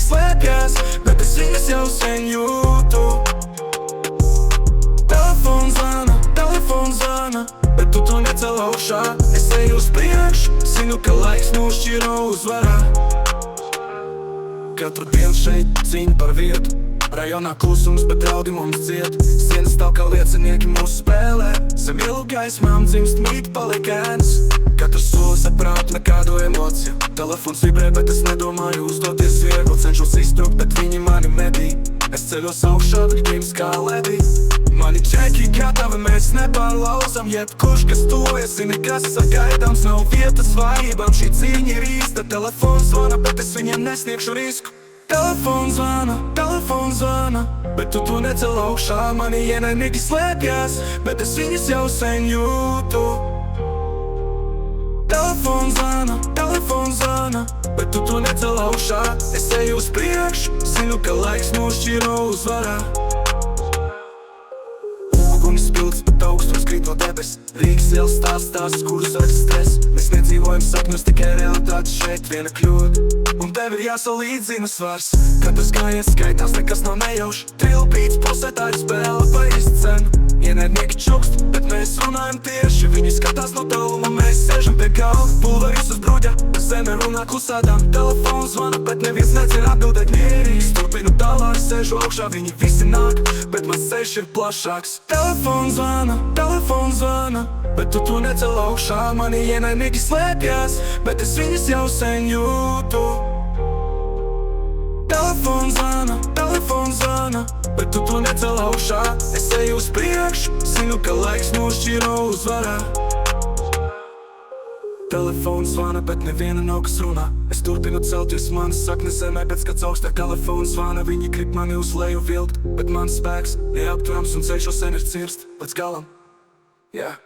slēpjas, bet es viņas jau sen jūtu. Telefons zvana, bet tu to necel augšā. Es eju uz priekšu, zinu, ka laiks nošķiro uzvarā. Katru dienu šeit cīņa par vietu. Rajonā klusums, bet draudi mums ciet. Sienas stāv kā liecinieki mūsu spēlē. Zem ielu gaismām dzimst mīt palikēns. Katrs solis aprāt nekādu emociju. Telefons vibrē, bet es nedomāju uzdoties viegli. Cenšos iztrukt, bet viņi mani medī. Es ceļos augšā, bet ģims kā ledī. Mani čeki gatavi, mēs nepārlauzam. Jebkurš, kas tuvojas, zini, kas sagaidāms. Nav vietas vājībām, šī cīņa ir īsta. Telefons zvana, bet es viņiem nesniegšu risku. Telefons zvana, bet tu to necel augšā. Mani ienaidnieki slēpjas, bet es viņas jau sen jūtu. Telefons zvana, bet tu to necel augšā. Es eju uz priekšu, zinu, ka laiks nošķiro uzvarā. Ugunis pilds, bet augstums krīt no debes. Rīgas ielas stāsts, kurus vairs stress. Mēs nedzīvojam sapņus, tikai realitāte šeit viena kļūda. Un tev ir jāsalīdzina svars. Katrs gājiens skaitās, nekas nav nejauši. Trilbīts, posētā ir spēle pa izcenu. Ienaidnieki čukst, bet mēs runājam tieši. Viņi skatās no tāluma, mēs sēžam pie galva. Pulveris uz bruģa, zeme runā klusādām. Telefons zvana, bet neviens necir atbildēt mierīgi. Turpinu tālāk, sēžu augšā, viņi visi nāk, bet mans ceļš ir plašāks. Telefons zvana, bet tu to necel augšā. Mani ienaidnieki slēpjas, bet es viņas jau sen jūtu. Telefons zvana, bet tu to necel augšā. Es eju uz priekšu, zinu, ka laiks nošķiro uzvarā. Telefons zvana, bet neviena nav kas runā. Es turpinu celties manas saknes zemē, bet skats augstāk. Telefons zvana, viņi grib mani uz leju vilkt, bet mans spēks neapturams un ceļš jau sen ir cirst līdz galam. Yeah.